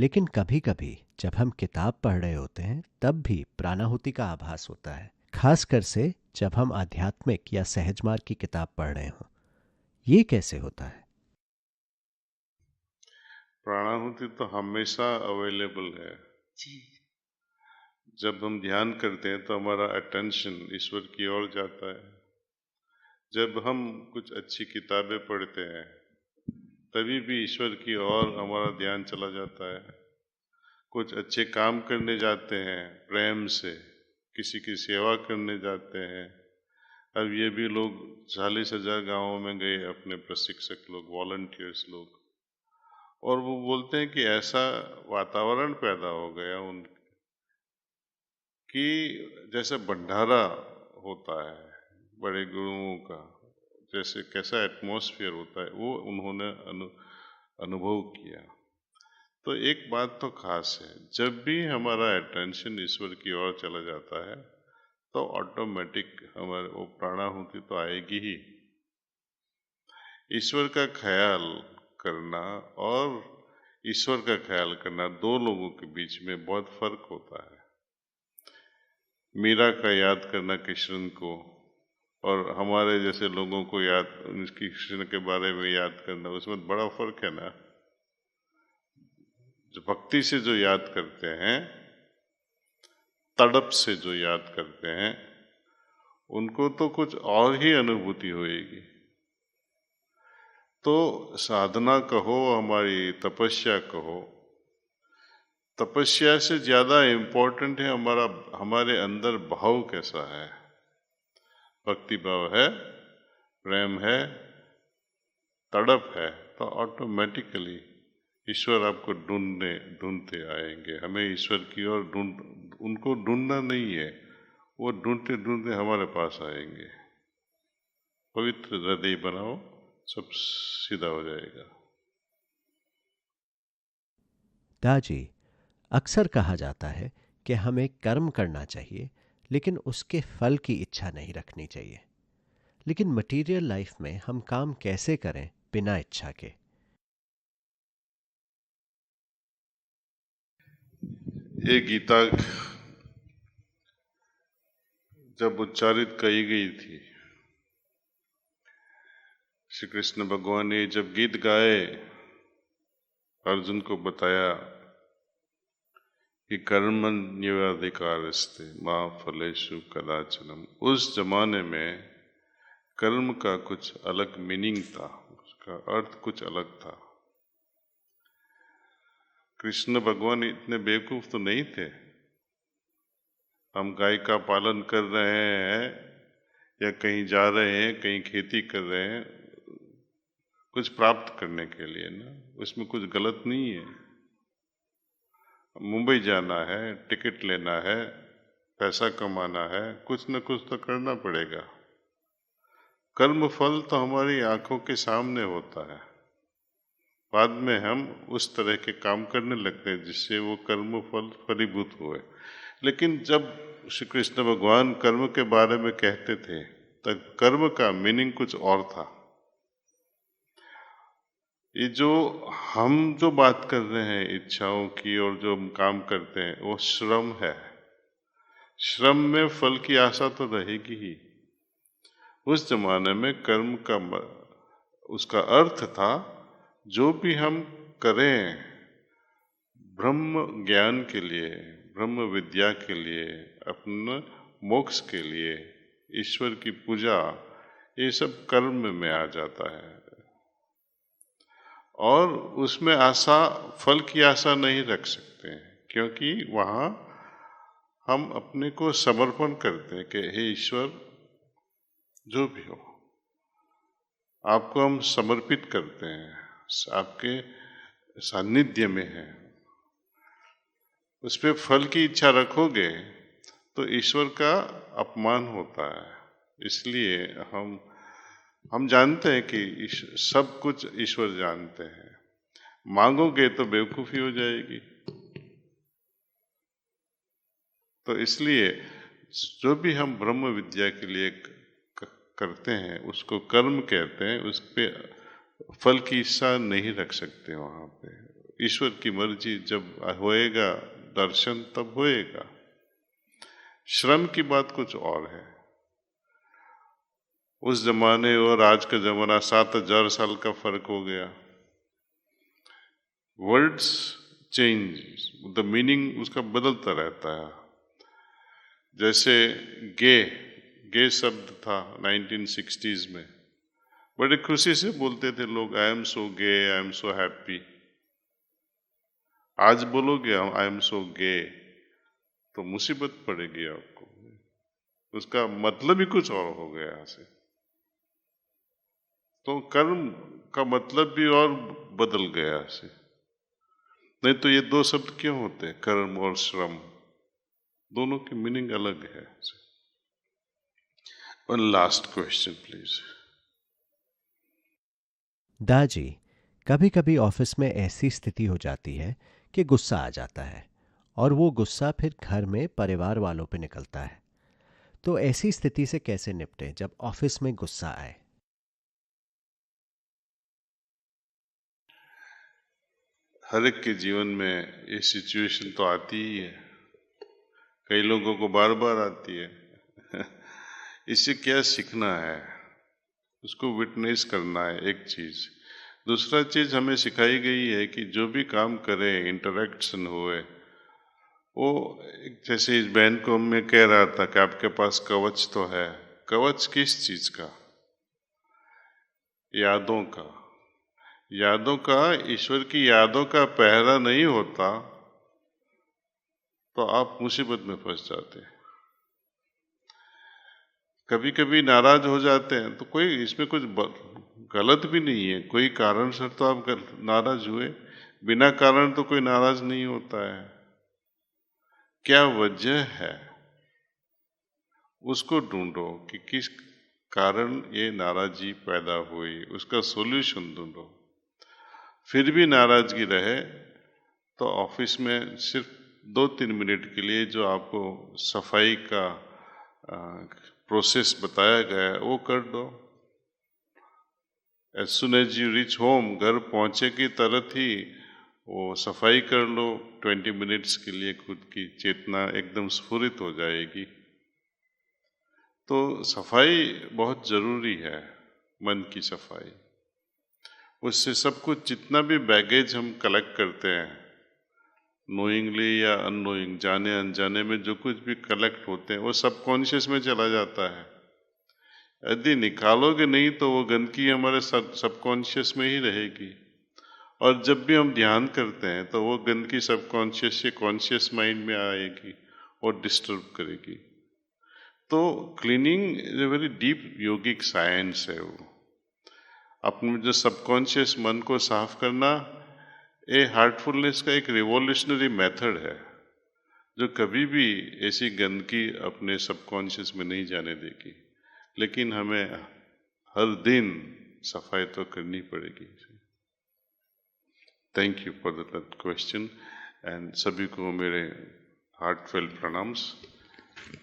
लेकिन कभी कभी जब हम किताब पढ़ रहे होते हैं तब भी प्राणाहुति का आभास होता है, खासकर से जब हम आध्यात्मिक या सहज मार्ग की किताब पढ़ रहे हों। ये कैसे होता है? प्राणाहुति तो हमेशा अवेलेबल है। जी। जब हम ध्यान करते हैं तो हमारा अटेंशन ईश्वर की ओर जाता है। जब हम कुछ अच्छी किताबें पढ़ते हैं तभी भी ईश्वर की ओर हमारा ध्यान चला जाता है। कुछ अच्छे काम करने जाते हैं प्रेम से, किसी की सेवा करने जाते हैं। अब ये भी लोग 40,000 गांवों में गए, अपने प्रशिक्षक लोग, वॉलंटियर्स लोग, और वो बोलते हैं कि ऐसा वातावरण पैदा हो गया उन कि जैसे भंडारा होता है बड़े गुरुओं का, जैसे कैसा एटमॉस्फेयर होता है वो उन्होंने अनुभव किया। तो एक बात तो खास है, जब भी हमारा अटेंशन ईश्वर की ओर चला जाता है तो ऑटोमेटिक हमारे वो प्राणाहुति तो आएगी ही। ईश्वर का ख्याल करना और ईश्वर का ख्याल करना, दो लोगों के बीच में बहुत फर्क होता है। मीरा का याद करना कृष्ण को, और हमारे जैसे लोगों को याद उनकी कृष्ण के बारे में याद करना, उसमें बड़ा फर्क है ना। जो भक्ति से जो याद करते हैं, तड़प से जो याद करते हैं, उनको तो कुछ और ही अनुभूति होएगी। तो साधना कहो, हमारी तपस्या कहो, तपस्या से ज्यादा इम्पोर्टेंट है हमारे अंदर भाव कैसा है। भक्ति भाव है, प्रेम है, तड़प है, तो ऑटोमेटिकली ईश्वर आपको ढूंढते आएंगे। हमें ईश्वर की ओर उनको ढूंढना नहीं है, वो ढूंढते ढूंढते हमारे पास आएंगे। पवित्र हृदय बनाओ, सब सीधा हो जाएगा। दाजी, अक्सर कहा जाता है कि हमें कर्म करना चाहिए लेकिन उसके फल की इच्छा नहीं रखनी चाहिए। लेकिन मटेरियल लाइफ में हम काम कैसे करें बिना इच्छा के? ये गीता जब उच्चारित कही गई थी, श्री कृष्ण भगवान ने जब गीत गाए, अर्जुन को बताया कि कर्मण्येवाधिकारस्ते मा फलेषु कदाचनम। उस जमाने में कर्म का कुछ अलग मीनिंग था, उसका अर्थ कुछ अलग था। कृष्ण भगवान इतने बेवकूफ तो नहीं थे। हम गाय का पालन कर रहे हैं या कहीं जा रहे हैं, कहीं खेती कर रहे हैं, कुछ प्राप्त करने के लिए ना, उसमें कुछ गलत नहीं है। मुंबई जाना है, टिकट लेना है, पैसा कमाना है, कुछ न कुछ तो करना पड़ेगा। कर्म फल तो हमारी आंखों के सामने होता है, बाद में हम उस तरह के काम करने लगते हैं जिससे वो कर्म फल फलीभूत हुए। लेकिन जब श्री कृष्ण भगवान कर्म के बारे में कहते थे तब कर्म का मीनिंग कुछ और था। ये हम जो बात कर रहे हैं इच्छाओं की और जो हम काम करते हैं वो श्रम है। श्रम में फल की आशा तो रहेगी ही। उस जमाने में कर्म का उसका अर्थ था जो भी हम करें ब्रह्म ज्ञान के लिए, ब्रह्म विद्या के लिए, अपने मोक्ष के लिए, ईश्वर की पूजा, ये सब कर्म में आ जाता है। और उसमें आशा, फल की आशा नहीं रख सकते हैं, क्योंकि वहाँ हम अपने को समर्पण करते हैं कि हे ईश्वर, जो भी हो आपको हम समर्पित करते हैं, आपके सानिध्य में है। उस पर फल की इच्छा रखोगे तो ईश्वर का अपमान होता है। इसलिए हम जानते हैं कि सब कुछ ईश्वर जानते हैं, मांगोगे तो बेवकूफी हो जाएगी। तो इसलिए जो भी हम ब्रह्म विद्या के लिए करते हैं उसको कर्म कहते हैं, उस पे फल की इच्छा नहीं रख सकते। वहां पे ईश्वर की मर्जी, जब होएगा दर्शन तब होएगा। श्रम की बात कुछ और है। उस जमाने और आज का जमाना 7000 साल का फर्क हो गया। वर्ड्स चेंज, द मीनिंग उसका बदलता रहता है। जैसे गे शब्द था 1960s में, बड़े खुशी से बोलते थे लोग, I am so gay, I am so happy. आज बोलोगे आई एम सो गे तो मुसीबत पड़ेगी आपको, उसका मतलब ही कुछ और हो गया यहाँ से। तो कर्म का मतलब भी और बदल गया से। नहीं तो ये दो शब्द क्यों होते हैं, कर्म और श्रम? दोनों की मीनिंग अलग है। One last question please. दाजी, कभी कभी ऑफिस में ऐसी स्थिति हो जाती है कि गुस्सा आ जाता है और वो गुस्सा फिर घर में परिवार वालों पे निकलता है। तो ऐसी स्थिति से कैसे निपटें जब ऑफिस में गुस्सा आए? हर एक के जीवन में ये सिचुएशन तो आती ही है, कई लोगों को बार बार आती है। इससे क्या सीखना है, उसको विटनेस करना है एक चीज। दूसरा चीज हमें सिखाई गई है कि जो भी काम करें, इंटरेक्शन हुए, वो जैसे इस बहन को मैं कह रहा था कि आपके पास कवच तो है। कवच किस चीज का? यादों का। यादों का, ईश्वर की यादों का पहरा नहीं होता तो आप मुसीबत में फंस जाते हैं। कभी कभी नाराज हो जाते हैं तो कोई इसमें कुछ गलत भी नहीं है, कोई कारण से तो आप नाराज हुए, बिना कारण तो कोई नाराज नहीं होता है। क्या वजह है, उसको ढूंढो कि किस कारण ये नाराजगी पैदा हुई, उसका सॉल्यूशन ढूंढो। फिर भी नाराजगी रहे तो ऑफिस में सिर्फ 2-3 मिनट के लिए जो आपको सफाई का प्रोसेस बताया गया है वो कर दो। As soon as you reach home, घर पहुंचे की तरह ही वो सफाई कर लो 20 मिनट्स के लिए, खुद की चेतना एकदम स्फुरित हो जाएगी। तो सफाई बहुत जरूरी है, मन की सफाई। उससे सब कुछ, जितना भी बैगेज हम कलेक्ट करते हैं, नोइंगली या अननोइंग, जाने अनजाने में जो कुछ भी कलेक्ट होते हैं, वो सबकॉन्शियस में चला जाता है। यदि निकालोगे नहीं तो वो गंदगी हमारे सबकॉन्शियस में ही रहेगी। और जब भी हम ध्यान करते हैं तो वो गंदगी सबकॉन्शियस से कॉन्शियस माइंड में आएगी और डिस्टर्ब करेगी। तो cleaning is a very deep yogic science है। वो अपने जो सबकॉन्शियस मन को साफ करना, ये हार्टफुलनेस का एक रिवॉल्यूशनरी मेथड है जो कभी भी ऐसी गंदगी अपने सबकॉन्शियस में नहीं जाने देगी। लेकिन हमें हर दिन सफाई तो करनी पड़ेगी। Thank you for that question and सभी को मेरे हार्टफेल्ट प्रणाम्स।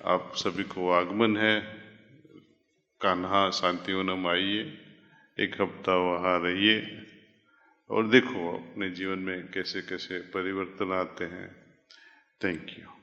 आप सभी को आगमन है, कान्हा शांतिवनम आइए, एक हफ्ता वहाँ रहिए और देखो अपने जीवन में कैसे कैसे परिवर्तन आते हैं। Thank you.